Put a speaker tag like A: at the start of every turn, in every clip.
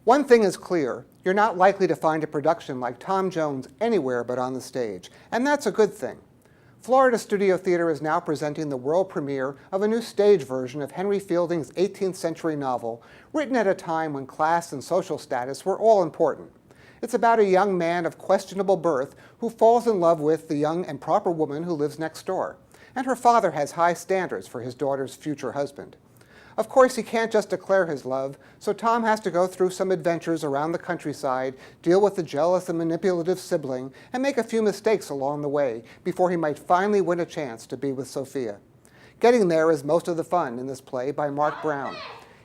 A: One thing is clear, you're not likely to find a production like Tom Jones anywhere but on the stage, and that's a good thing. Florida Studio Theater is now presenting the world premiere of a new stage version of Henry Fielding's 18th century novel, written at a time when class and social status were all important. It's about a young man of questionable birth who falls in love with the young and proper woman who lives next door, and her father has high standards for his daughter's future husband. Of course, he can't just declare his love, so Tom has to go through some adventures around the countryside, deal with the jealous and manipulative sibling, and make a few mistakes along the way before he might finally win a chance to be with Sophia. Getting there is most of the fun in this play by Mark Brown.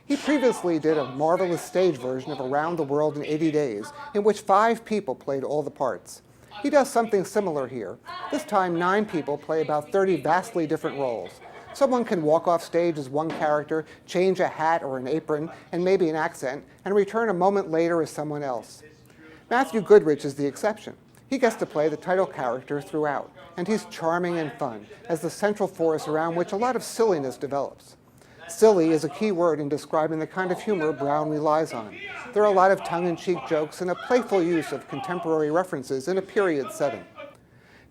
A: He previously did a marvelous stage version of Around the World in 80 Days, in which 5 people played all the parts. He does something similar here. This time, 9 people play about 30 vastly different roles. Someone can walk off stage as one character, change a hat or an apron, and maybe an accent, and return a moment later as someone else. Matthew Goodrich is the exception. He gets to play the title character throughout, and he's charming and fun, as the central force around which a lot of silliness develops. Silly is a key word in describing the kind of humor Brown relies on. There are a lot of tongue-in-cheek jokes and a playful use of contemporary references in a period setting.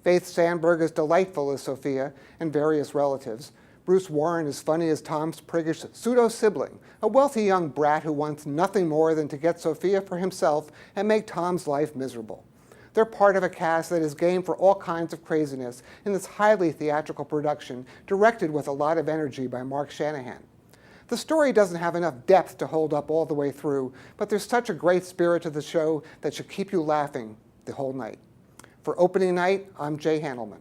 A: Faith Sandberg is delightful as Sophia and various relatives. Bruce Warren is funny as Tom's priggish pseudo-sibling, a wealthy young brat who wants nothing more than to get Sophia for himself and make Tom's life miserable. They're part of a cast that is game for all kinds of craziness in this highly theatrical production, directed with a lot of energy by Mark Shanahan. The story doesn't have enough depth to hold up all the way through, but there's such a great spirit to the show that should keep you laughing the whole night. For opening night, I'm Jay Handelman.